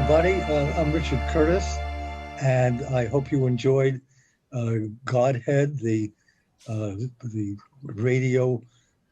everybody. I'm Richard Curtis, and I hope you enjoyed Godhead, the radio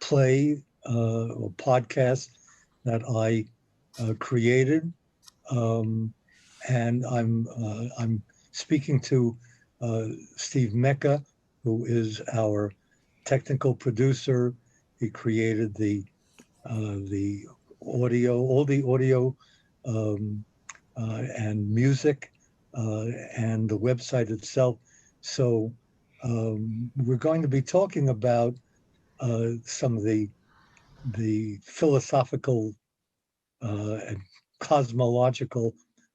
play or podcast that I created. Um, and I'm speaking to Steve Mecca, who is our technical producer. He created the audio, all the audio um, and music and the website itself. So we're going to be talking about some of the philosophical and cosmological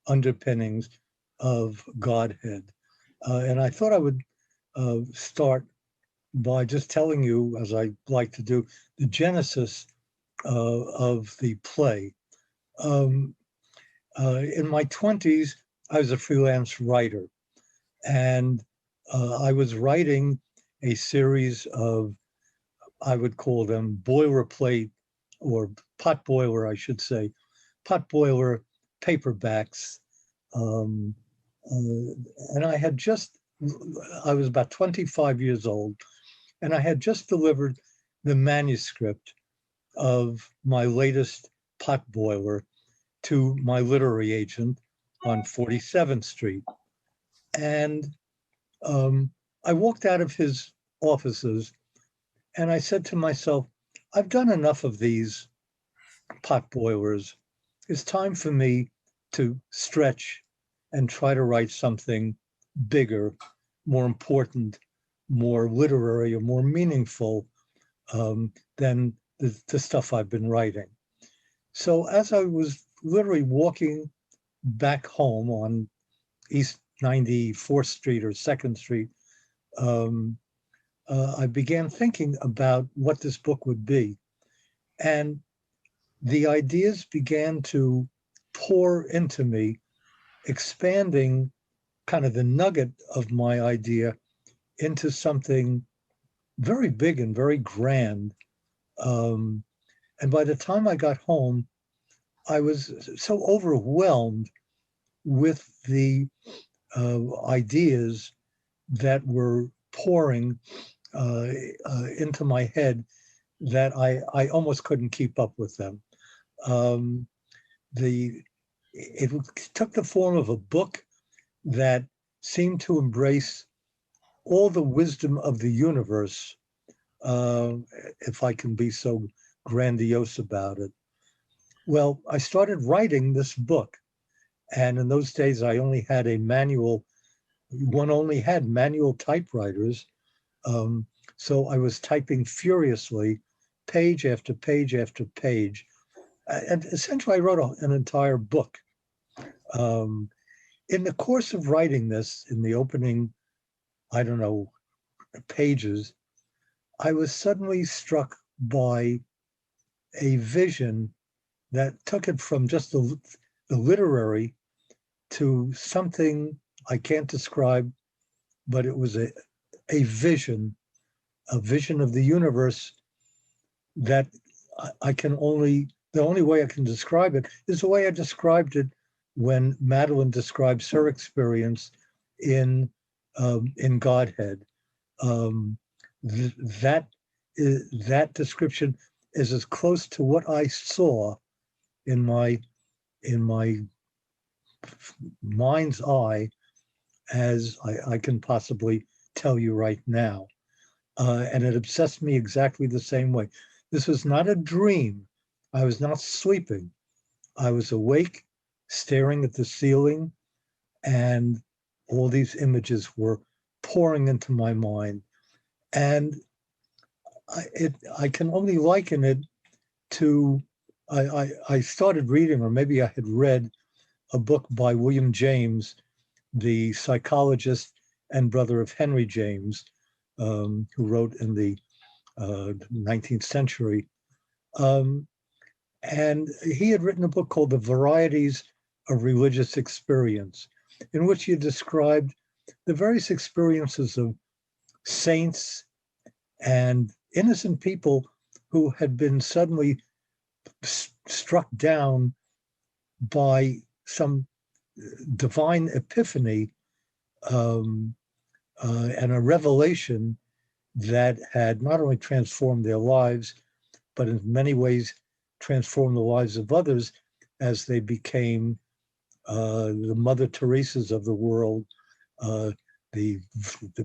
underpinnings of Godhead. And I thought I would start by just telling you, as I like to do, the genesis of the play. Um, in my 20s, I was a freelance writer, and I was writing a series of, I would call them boilerplate or potboiler, I should say, potboiler paperbacks. Um, and I was about 25 years old, and I had just delivered the manuscript of my latest potboiler to my literary agent on 47th Street. And I walked out of his offices and I said to myself, I've done enough of these potboilers. It's time for me to stretch and try to write something bigger, more important, more literary, or more meaningful than the stuff I've been writing. So as I was literally walking back home on East 94th Street or 2nd Street, I began thinking about what this book would be. And the ideas began to pour into me, expanding kind of the nugget of my idea into something very big and very grand. And by the time I got home, I was so overwhelmed with the ideas that were pouring into my head that I almost couldn't keep up with them. It took the form of a book that seemed to embrace all the wisdom of the universe, if I can be so grandiose about it. Well, I started writing this book, and in those days I only had one only had manual typewriters. So I was typing furiously, page after page after page. And essentially I wrote an entire book. In the course of writing this, in the opening, I don't know, pages, I was suddenly struck by a vision that took it from just the literary to something I can't describe, but it was a vision of the universe that the only way I can describe it is the way I described it when Madeline describes her experience in Godhead. That description is as close to what I saw in my mind's eye as I can possibly tell you right now. And it obsessed me exactly the same way. This was not a dream. I was not sleeping. I was awake, staring at the ceiling, and all these images were pouring into my mind. And I can only liken it to, I started reading, or maybe I had read, a book by William James, the psychologist and brother of Henry James, who wrote in the 19th century. And he had written a book called The Varieties of Religious Experience, in which he described the various experiences of saints and innocent people who had been suddenly struck down by some divine epiphany and a revelation that had not only transformed their lives, but in many ways transformed the lives of others as they became the Mother Teresas of the world, the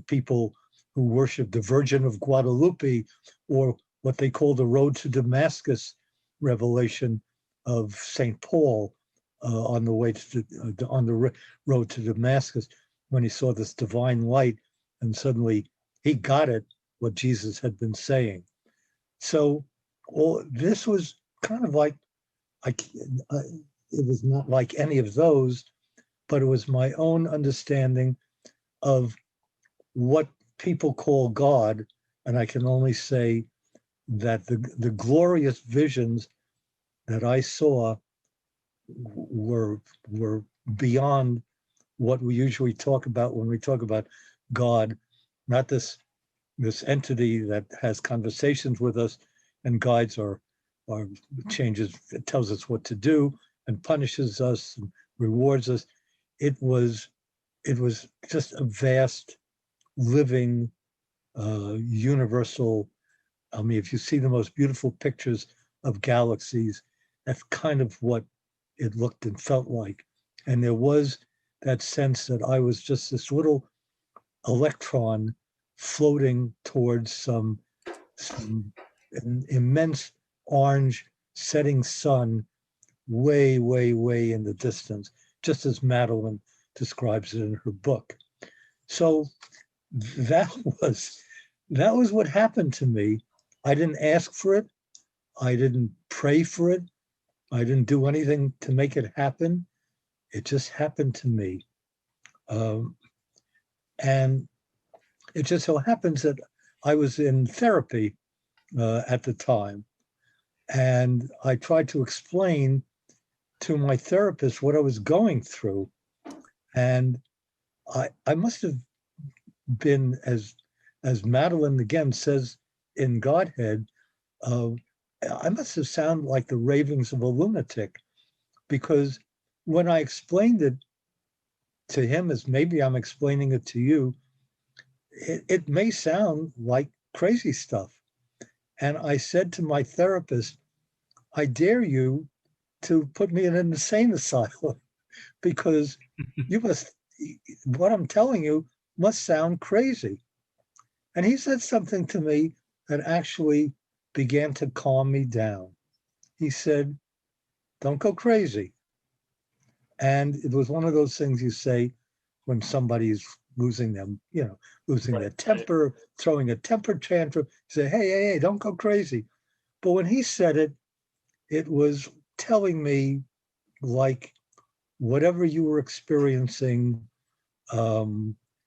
people who worship the Virgin of Guadalupe, or what they call the Road to Damascus revelation of St. Paul on the way to on the road to Damascus, when he saw this divine light, and suddenly he got it, what Jesus had been saying. So all this was kind of like, it was not like any of those, but it was my own understanding of what people call God. And I can only say that the glorious visions that I saw were beyond what we usually talk about when we talk about God, not this entity that has conversations with us and guides our changes, tells us what to do and punishes us and rewards us. It was just a vast, living, universal. I mean, if you see the most beautiful pictures of galaxies, that's kind of what it looked and felt like. And there was that sense that I was just this little electron floating towards some an immense orange setting sun way, way, way in the distance, just as Madeline describes it in her book. So that was what happened to me. I didn't ask for it. I didn't pray for it. I didn't do anything to make it happen. It just happened to me. And it just so happens that I was in therapy at the time. And I tried to explain to my therapist what I was going through. And I must have been, as Madeline again says in Godhead, I must have sounded like the ravings of a lunatic, because when I explained it to him, as maybe I'm explaining it to you, it may sound like crazy stuff. And I said to my therapist, I dare you to put me in an insane asylum, because what I'm telling you must sound crazy. And he said something to me that actually began to calm me down. He said, don't go crazy. And it was one of those things you say when somebody's losing their temper, throwing a temper tantrum. You say, hey, don't go crazy. But when he said it, it was telling me, like, whatever you were experiencing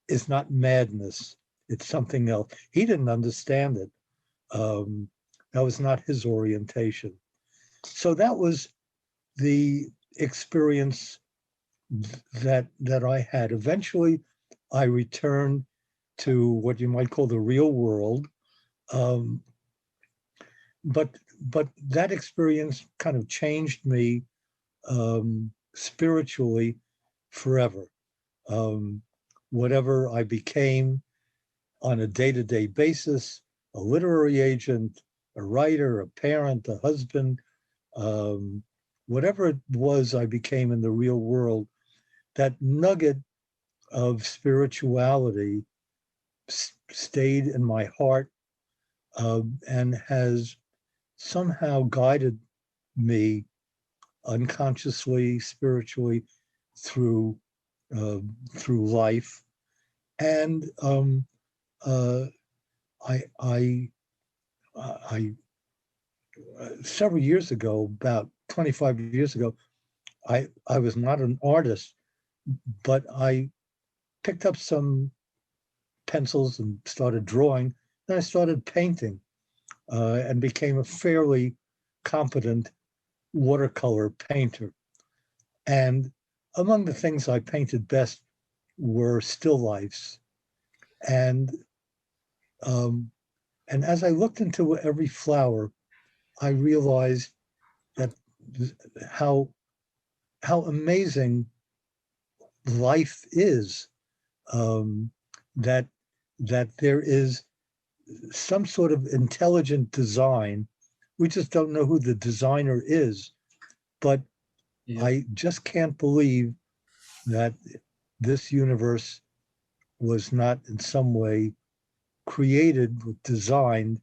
is not madness. It's something else. He didn't understand it. That was not his orientation. So that was the experience that I had. Eventually, I returned to what you might call the real world. But that experience kind of changed me spiritually forever. Whatever I became on a day-to-day basis, a literary agent, a writer, a parent, a husband, whatever it was I became in the real world, that nugget of spirituality stayed in my heart and has somehow guided me unconsciously, spiritually, through life. And I several years ago, about 25 years ago, I was not an artist, but I picked up some pencils and started drawing. Then I started painting and became a fairly competent watercolor painter. And among the things I painted best were still lifes. And as I looked into every flower, I realized that how amazing life is, um, that there is some sort of intelligent design. We just don't know who the designer is, but Yep. I just can't believe that this universe was not in some way created, designed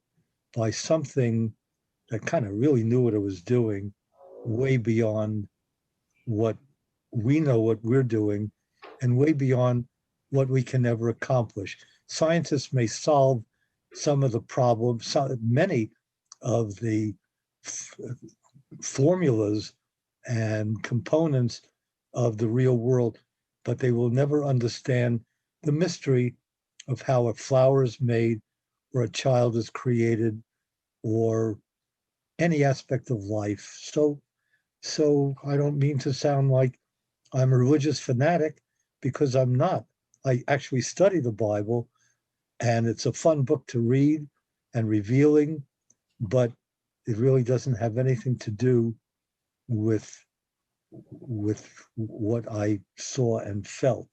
by something that kind of really knew what it was doing, way beyond what we know what we're doing, and way beyond what we can ever accomplish. Scientists may solve some of the problems, many of the formulas and components of the real world, but they will never understand the mystery of how a flower is made or a child is created or any aspect of life. So I don't mean to sound like I'm a religious fanatic, because I'm not. I actually study the Bible, and it's a fun book to read and revealing, but it really doesn't have anything to do with what I saw and felt.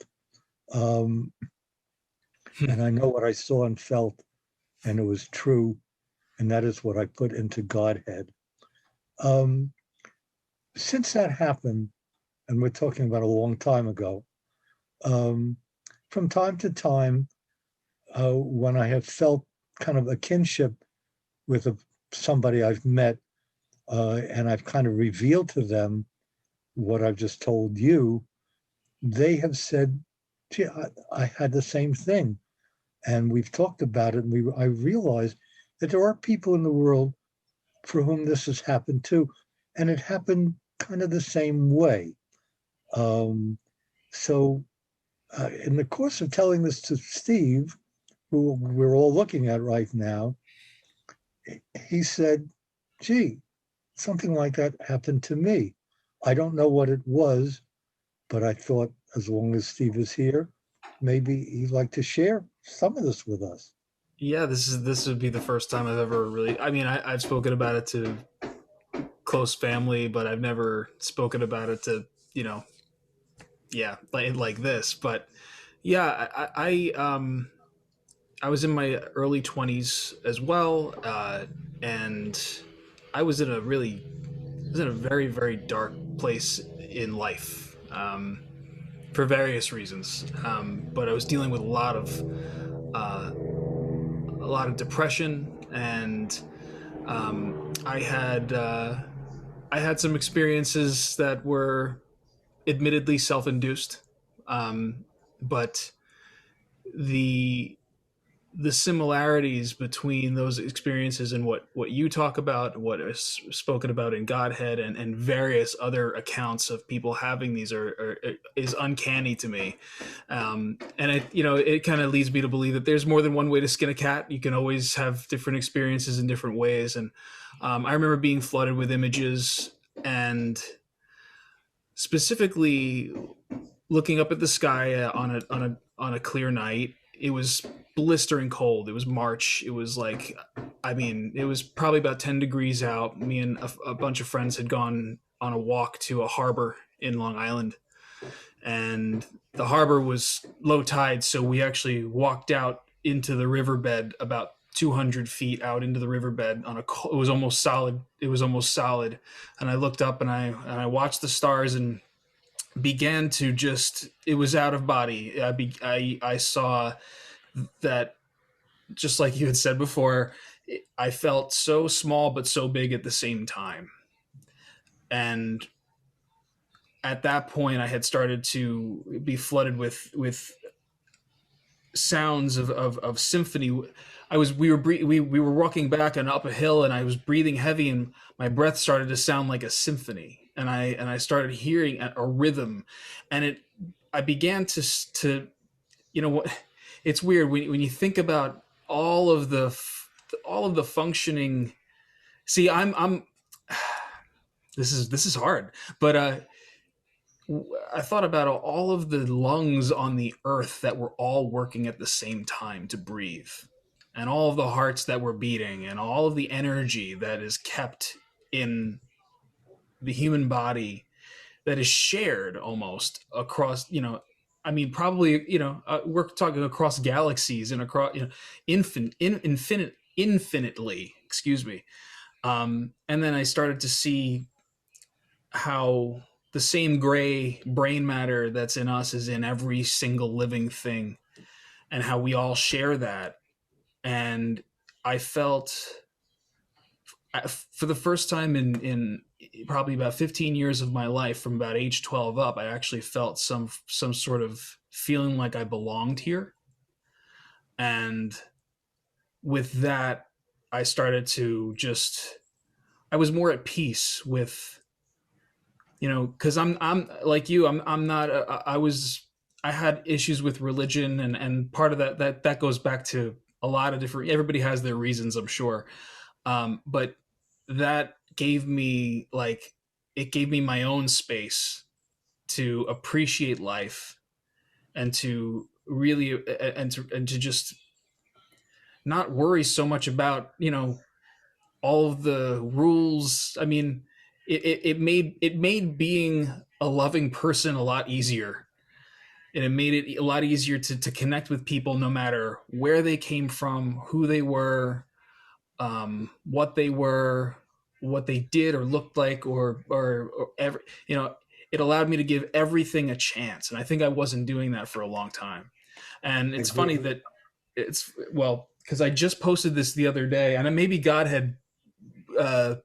Um, and I know what I saw and felt, and it was true, and that is what I put into Godhead. Um, since that happened, and we're talking about a long time ago, um, from time to time, when I have felt kind of a kinship with somebody I've met, and I've kind of revealed to them what I've just told you, they have said, "Gee, I had the same thing," and we've talked about it. And I realized that there are people in the world for whom this has happened too, and it happened kind of the same way. Um, so, in the course of telling this to Steve, who we're all looking at right now, he said, "Gee, something like that happened to me. I don't know what it was, but I thought as long as Steve is here, maybe he'd like to share some of this with us." Yeah, this would be the first time I've ever really. I mean, I've spoken about it to close family, but I've never spoken about it to you know, yeah, like this. But yeah, I was in my early 20s as well, and I was in a really I was in a very very dark place in life. For various reasons, but I was dealing with a lot of depression, and I had I had some experiences that were admittedly self-induced, um, but the the similarities between those experiences and what you talk about, what is spoken about in Godhead, and various other accounts of people having these is uncanny to me, and it kind of leads me to believe that there's more than one way to skin a cat. You can always have different experiences in different ways, and I remember being flooded with images and specifically looking up at the sky on a clear night. It was blistering cold. It was March. It was like, I mean, it was probably about 10 degrees out. Me and a bunch of friends had gone on a walk to a harbor in Long Island, and the harbor was low tide, so we actually walked out into the riverbed about 200 feet out into the riverbed on a. It was almost solid. It was almost solid, and I looked up and I watched the stars and began to just. It was out of body. I saw that, just like you had said before. I felt so small but so big at the same time, and at that point I had started to be flooded with sounds of symphony. I was we were walking back and up a hill, and I was breathing heavy, and my breath started to sound like a symphony, and I started hearing a rhythm, and it I began to what it's weird when you think about all of the functioning. See, I'm this is hard, but I thought about all of the lungs on the earth that were all working at the same time to breathe, and all of the hearts that were beating, and all of the energy that is kept in the human body that is shared almost across. I mean, probably, we're talking across galaxies and across, infinitely, excuse me. And then I started to see how the same gray brain matter that's in us is in every single living thing, and how we all share that. And I felt, for the first time in probably about 15 years of my life, from about age 12 up, I actually felt some sort of feeling like I belonged here. And with that, I started to just, I was more at peace with, because I'm like you, I'm not, I had issues with religion, and part of that goes back to a lot of different, everybody has their reasons, I'm sure. But that gave me, like, it gave me my own space to appreciate life, and to really, and to just not worry so much about, all of the rules. I mean, it made being a loving person a lot easier, and it made it a lot easier to connect with people, no matter where they came from, who they were, what they were, what they did or looked like, or ever, it allowed me to give everything a chance. And I think I wasn't doing that for a long time. And I it's funny agree. that it's, well, because I just posted this the other day, and maybe Godhead uh,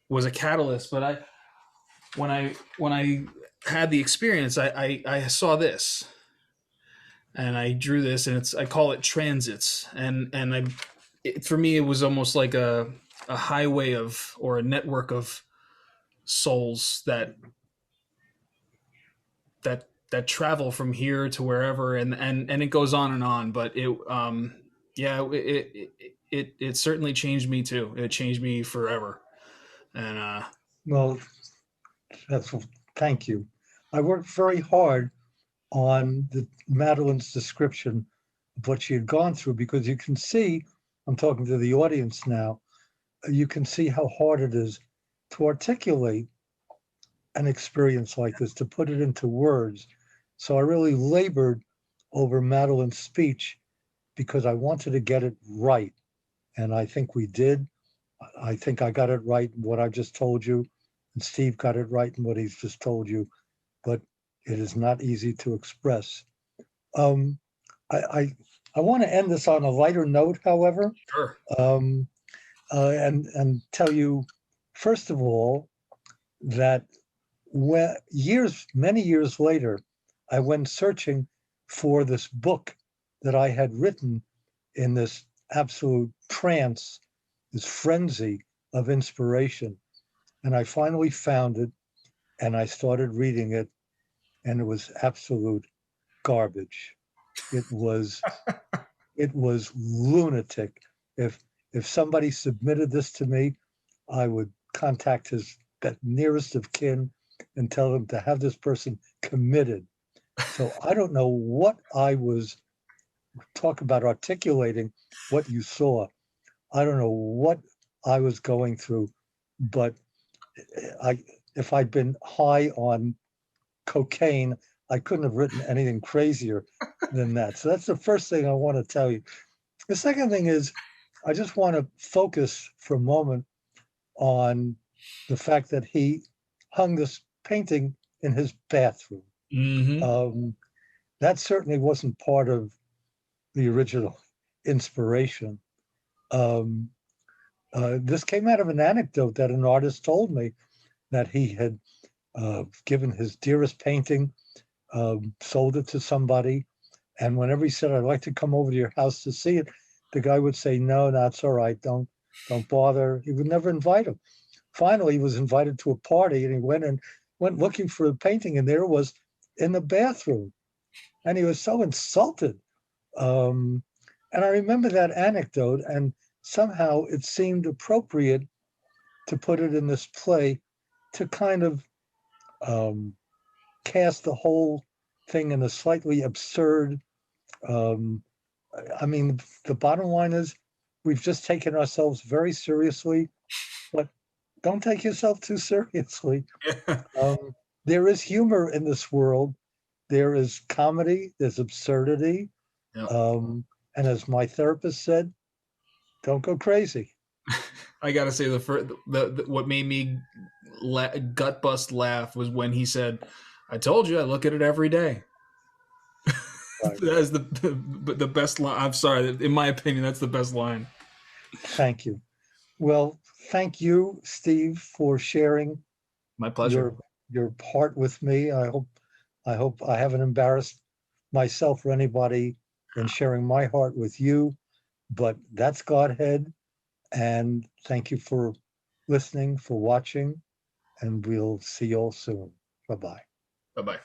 was a catalyst. But when I had the experience, I saw this, and I drew this, and I call it transits. For me, it was almost like a highway of, or a network of souls that travel from here to wherever, and it goes on and on. But yeah, it certainly changed me too. It changed me forever. And Well, that's thank you. I worked very hard on Madeline's description of what she had gone through, because you can see, I'm talking to the audience now, you can see how hard it is to articulate an experience like this, to put it into words. So I really labored over Madeline's speech because I wanted to get it right. And I think we did. I think I got it right in what I just told you, and Steve got it right in what he's just told you, but it is not easy to express. Um, I, I, I want to end this on a lighter note, however, sure. um, and tell you, first of all, that many years later, I went searching for this book that I had written in this absolute trance, this frenzy of inspiration. And I finally found it, and I started reading it, and it was absolute garbage. It was it was lunatic. If if somebody submitted this to me, I would contact his nearest of kin and tell them to have this person committed. So I don't know what I was, talk about articulating what you saw. I don't know what I was going through, but I if I'd been high on cocaine, I couldn't have written anything crazier than that. So that's the first thing I want to tell you. The second thing is, I just want to focus for a moment on the fact that he hung this painting in his bathroom. Hmm. Um, that certainly wasn't part of the original inspiration. Um, this came out of an anecdote that an artist told me, that he had given his dearest painting, sold it to somebody, and whenever he said, "I'd like to come over to your house to see it," the guy would say, "No, that's all right. Don't bother." He would never invite him. Finally, he was invited to a party, and he went looking for a painting, and there it was in the bathroom, and he was so insulted. Um, and I remember that anecdote, and somehow it seemed appropriate to put it in this play, to kind of um, cast the whole thing in a slightly absurd. Um, I mean, the bottom line is, we've just taken ourselves very seriously, but don't take yourself too seriously. Yeah. Um, there is humor in this world, there is comedy, there's absurdity. Yeah. And as my therapist said, don't go crazy. I gotta say, the what made me gut bust laugh was when he said, "I told you, I look at it every day." Right. That is the best line. I'm sorry, in my opinion, that's the best line. Thank you. Well, thank you, Steve, for sharing My pleasure. your part with me. I hope I haven't embarrassed myself or anybody in sharing my heart with you, but that's Godhead. And thank you for listening, for watching, and we'll see you all soon. Bye-bye. Bye bye.